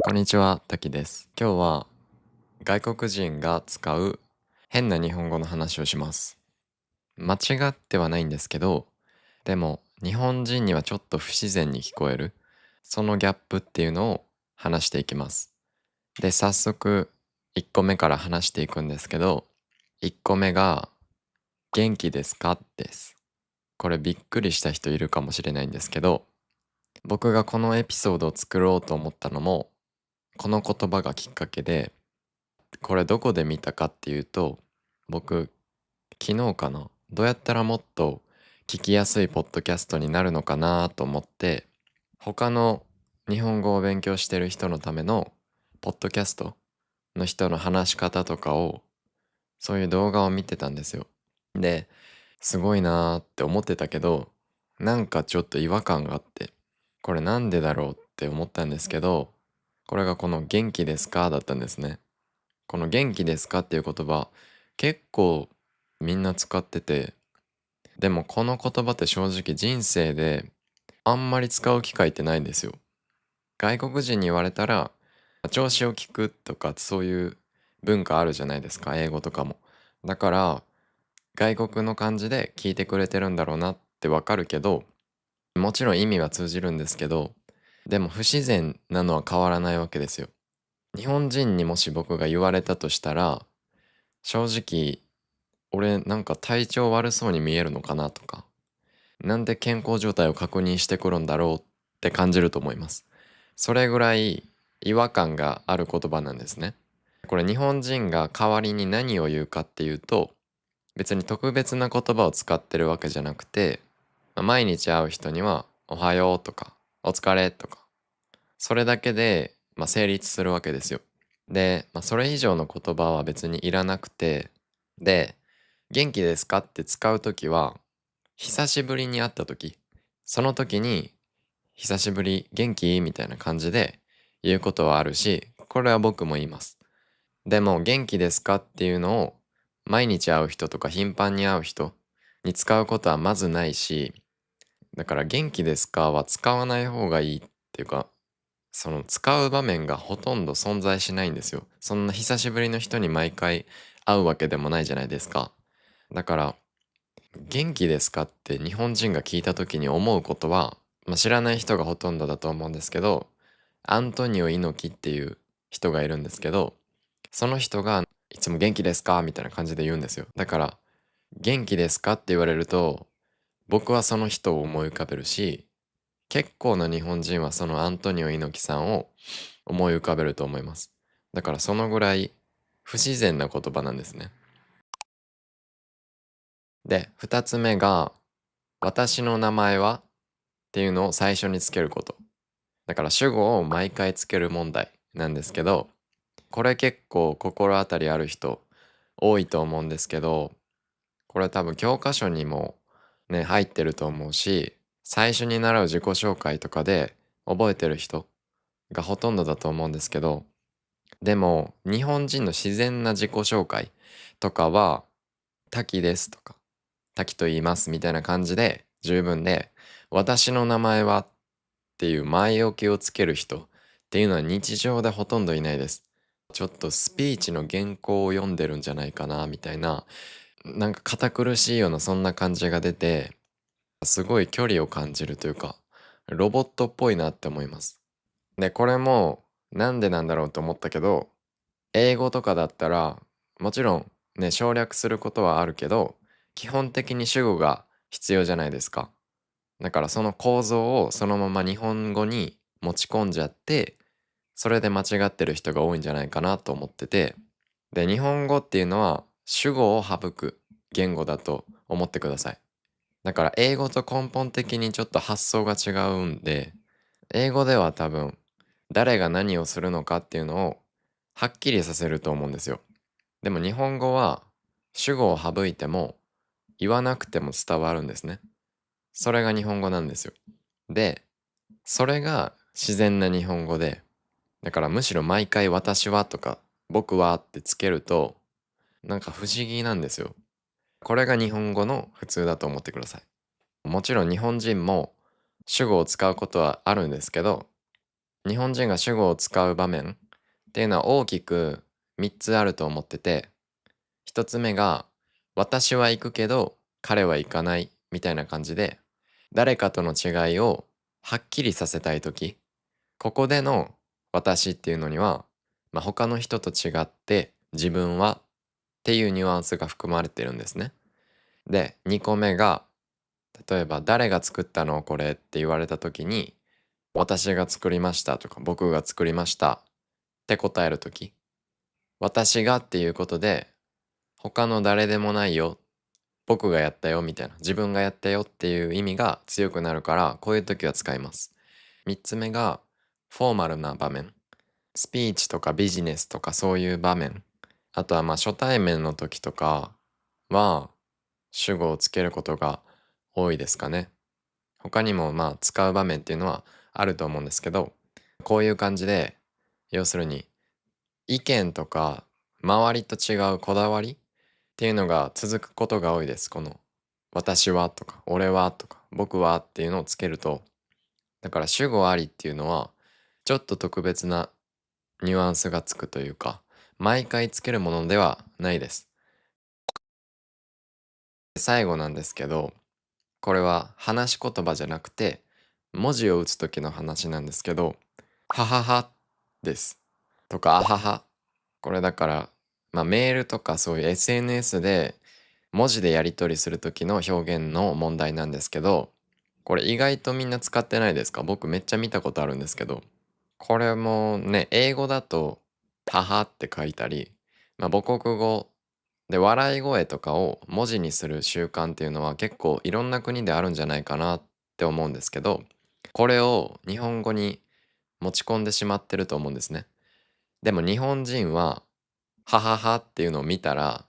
こんにちは、タキです。今日は外国人が使う変な日本語の話をします。間違ってはないんですけど、でも日本人にはちょっと不自然に聞こえる、そのギャップっていうのを話していきます。で、早速1個目から話していくんですけど、1個目が元気ですかです。これびっくりした人いるかもしれないんですけど、僕がこのエピソードを作ろうと思ったのも、この言葉がきっかけで、これどこで見たかっていうと、僕、昨日かな、どうやったらもっと聞きやすいポッドキャストになるのかなと思って、他の日本語を勉強してる人のためのポッドキャストの人の話し方とかを、そういう動画を見てたんですよ。で、すごいなーって思ってたけど、なんかちょっと違和感があって、これなんでだろうって思ったんですけど、これがこの元気ですかだったんですね。この元気ですかっていう言葉、結構みんな使ってて、でもこの言葉って正直人生であんまり使う機会ってないんですよ。外国人に言われたら、調子を聞くとかそういう文化あるじゃないですか、英語とかも。だから、外国の感じで聞いてくれてるんだろうなってわかるけど、もちろん意味は通じるんですけど、でも不自然なのは変わらないわけですよ。日本人にもし僕が言われたとしたら、正直俺なんか体調悪そうに見えるのかなとか、なんで健康状態を確認してくるんだろうって感じると思います。それぐらい違和感がある言葉なんですね。これ日本人が代わりに何を言うかっていうと、別に特別な言葉を使ってるわけじゃなくて、毎日会う人にはおはようとかお疲れとか、それだけで、成立するわけですよ。で、それ以上の言葉は別にいらなくて、で、元気ですかって使うときは、久しぶりに会ったとき、その時に、久しぶり、元気みたいな感じで言うことはあるし、これは僕も言います。でも、元気ですかっていうのを、毎日会う人とか頻繁に会う人に使うことはまずないし、だから元気ですかは使わない方がいいっていうか、その使う場面がほとんど存在しないんですよ。そんな久しぶりの人に毎回会うわけでもないじゃないですか。だから、元気ですかって日本人が聞いた時に思うことは、知らない人がほとんどだと思うんですけど、アントニオ猪木っていう人がいるんですけど、その人がいつも元気ですかみたいな感じで言うんですよ。だから、元気ですかって言われると、僕はその人を思い浮かべるし、結構な日本人はそのアントニオ猪木さんを思い浮かべると思います。だからそのぐらい不自然な言葉なんですね。で、二つ目が、私の名前はっていうのを最初につけること。だから主語を毎回つける問題なんですけど、これ結構心当たりある人多いと思うんですけど、これ多分教科書にもね、入ってると思うし、最初に習う自己紹介とかで覚えてる人がほとんどだと思うんですけど、でも日本人の自然な自己紹介とかは、滝ですとか、滝と言いますみたいな感じで十分で、私の名前はっていう前置きをつける人っていうのは日常でほとんどいないです。ちょっとスピーチの原稿を読んでるんじゃないかなみたいな、なんか堅苦しいようなそんな感じが出て、すごい距離を感じるというか、ロボットっぽいなって思います。で、これもなんでなんだろうと思ったけど、英語とかだったら、もちろんね、省略することはあるけど、基本的に主語が必要じゃないですか。だからその構造をそのまま日本語に持ち込んじゃって、それで間違ってる人が多いんじゃないかなと思ってて、で、日本語っていうのは主語を省く言語だと思ってください。だから英語と根本的にちょっと発想が違うんで、英語では多分誰が何をするのかっていうのをはっきりさせると思うんですよ。でも日本語は主語を省いても言わなくても伝わるんですね。それが日本語なんですよ。で、それが自然な日本語で、だからむしろ毎回私はとか僕はってつけるとなんか不思議なんですよ。これが日本語の普通だと思ってください。もちろん日本人も主語を使うことはあるんですけど、日本人が主語を使う場面っていうのは大きく3つあると思ってて、1つ目が私は行くけど彼は行かないみたいな感じで、誰かとの違いをはっきりさせたいとき、ここでの私っていうのには、他の人と違って自分はっていうニュアンスが含まれてるんですね。で、2個目が、例えば誰が作ったのこれって言われた時に、私が作りましたとか僕が作りましたって答える時、私がっていうことで、他の誰でもないよ、僕がやったよみたいな、自分がやったよっていう意味が強くなるから、こういう時は使います。3つ目が、フォーマルな場面。スピーチとかビジネスとかそういう場面。あとは初対面の時とかは主語をつけることが多いですかね。他にも使う場面っていうのはあると思うんですけど、こういう感じで、要するに意見とか周りと違うこだわりっていうのが続くことが多いです。この私はとか俺はとか僕はっていうのをつけると、だから主語ありっていうのはちょっと特別なニュアンスがつくというか、毎回つけるものではないです。最後なんですけど、これは話し言葉じゃなくて、文字を打つ時の話なんですけど、はははです。とか、あはは。これだから、メールとかそういう SNS で文字でやり取りする時の表現の問題なんですけど、これ意外とみんな使ってないですか？僕めっちゃ見たことあるんですけど、これもね、英語だと、ははって書いたり、母国語で笑い声とかを文字にする習慣っていうのは結構いろんな国であるんじゃないかなって思うんですけど、これを日本語に持ち込んでしまってると思うんですね。でも日本人は、はははっていうのを見たら、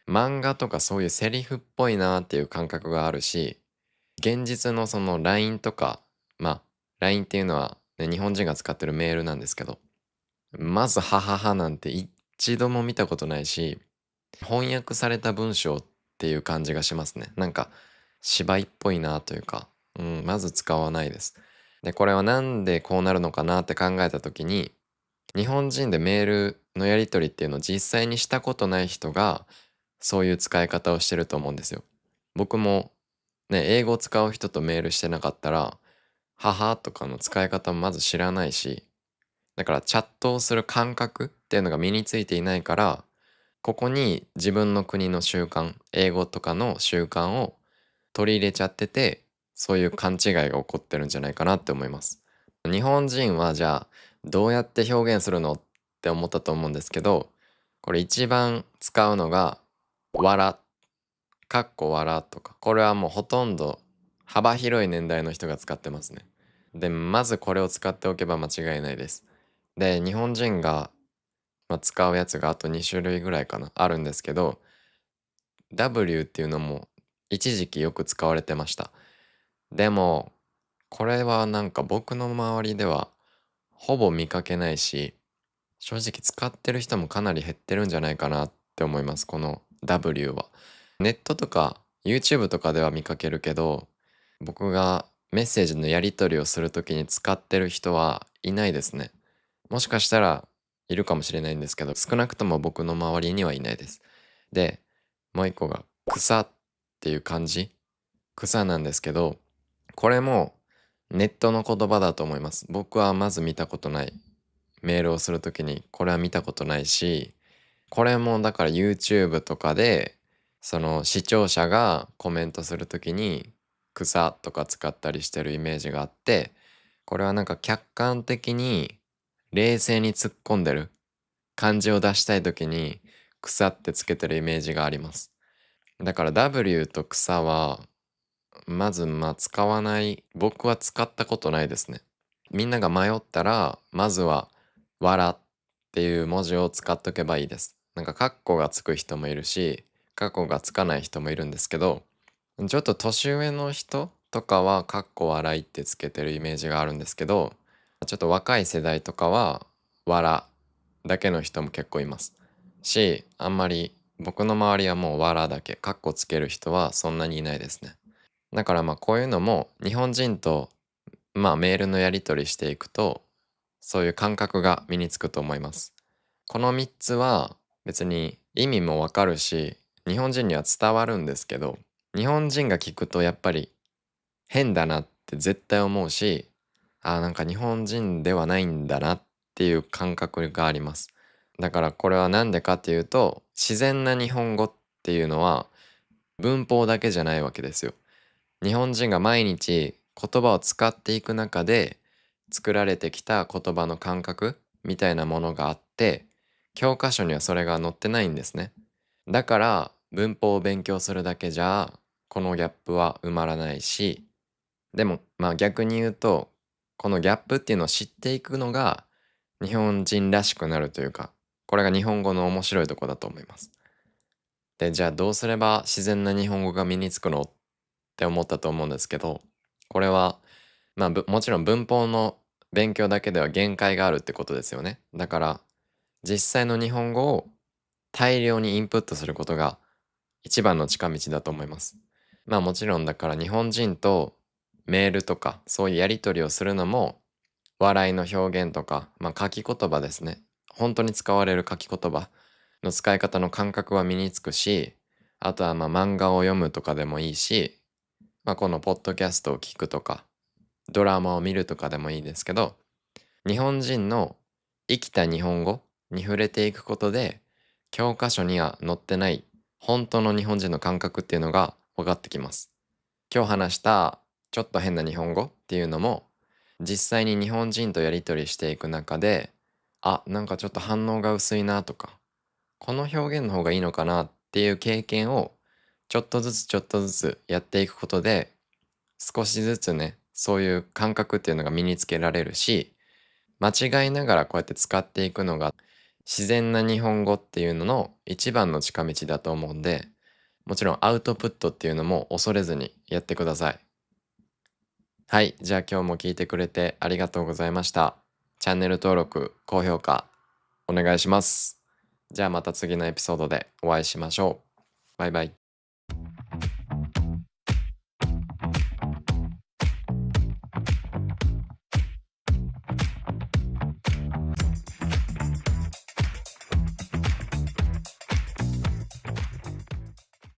漫画とかそういうセリフっぽいなっていう感覚があるし、現実のその LINE とか、LINE っていうのは、ね、日本人が使ってるメールなんですけど、まずはははなんて一度も見たことないし、翻訳された文章っていう感じがしますね。なんか芝居っぽいなというか、まず使わないです。で、これはなんでこうなるのかなって考えた時に、日本人でメールのやり取りっていうのを実際にしたことない人が、そういう使い方をしてると思うんですよ。僕もね、英語を使う人とメールしてなかったら、ははとかの使い方もまず知らないし、だからチャットをする感覚っていうのが身についていないから、ここに自分の国の習慣、英語とかの習慣を取り入れちゃってて、そういう勘違いが起こってるんじゃないかなって思います。日本人はじゃあどうやって表現するのって思ったと思うんですけど、これ一番使うのが、わら、かっこわらとか。これはもうほとんど幅広い年代の人が使ってますね。で、まずこれを使っておけば間違いないです。で、日本人が使うやつがあと2種類ぐらいかな、あるんですけど、W っていうのも一時期よく使われてました。でも、これはなんか僕の周りではほぼ見かけないし、正直使ってる人もかなり減ってるんじゃないかなって思います、この W は。ネットとか YouTube とかでは見かけるけど、僕がメッセージのやり取りをするときに使ってる人はいないですね。もしかしたらいるかもしれないんですけど、少なくとも僕の周りにはいないです。で、もう一個が草っていう漢字。草なんですけど、これもネットの言葉だと思います。僕はまず見たことない。メールをするときにこれは見たことないし、これもだから YouTube とかで、その視聴者がコメントするときに草とか使ったりしてるイメージがあって、これはなんか客観的に冷静に突っ込んでる感じを出したいときに草ってつけてるイメージがあります。だから W と草はまず使わない、僕は使ったことないですね。みんなが迷ったらまずはわらっていう文字を使っとけばいいです。なんかカッコがつく人もいるし、カッコがつかない人もいるんですけど、ちょっと年上の人とかはカッコ笑いってつけてるイメージがあるんですけど、ちょっと若い世代とかはわらだけの人も結構いますし、あんまり僕の周りはもうわらだけカッコつける人はそんなにいないですね。だからこういうのも日本人とメールのやり取りしていくと、そういう感覚が身につくと思います。この3つは別に意味もわかるし、日本人には伝わるんですけど、日本人が聞くとやっぱり変だなって絶対思うし、なんか日本人ではないんだなっていう感覚があります。だからこれは何でかっていうと、自然な日本語っていうのは文法だけじゃないわけですよ。日本人が毎日言葉を使っていく中で作られてきた言葉の感覚みたいなものがあって、教科書にはそれが載ってないんですね。だから文法を勉強するだけじゃこのギャップは埋まらないし、でも逆に言うと、このギャップっていうのを知っていくのが日本人らしくなるというか、これが日本語の面白いとこだと思います。で、じゃあどうすれば自然な日本語が身につくのって思ったと思うんですけど、これはもちろん文法の勉強だけでは限界があるってことですよね。だから実際の日本語を大量にインプットすることが一番の近道だと思います。もちろんだから日本人とメールとかそういうやり取りをするのも笑いの表現とか、書き言葉ですね。本当に使われる書き言葉の使い方の感覚は身につくし、あとは漫画を読むとかでもいいし、このポッドキャストを聞くとか、ドラマを見るとかでもいいですけど、日本人の生きた日本語に触れていくことで、教科書には載ってない本当の日本人の感覚っていうのが分かってきます。今日話したちょっと変な日本語っていうのも、実際に日本人とやり取りしていく中で、なんかちょっと反応が薄いなとか、この表現の方がいいのかなっていう経験をちょっとずつちょっとずつやっていくことで、少しずつね、そういう感覚っていうのが身につけられるし、間違いながらこうやって使っていくのが自然な日本語っていうのの一番の近道だと思うんで、もちろんアウトプットっていうのも恐れずにやってください。はい、じゃあ今日も聞いてくれてありがとうございました。チャンネル登録、高評価お願いします。じゃあまた次のエピソードでお会いしましょう。バイバイ。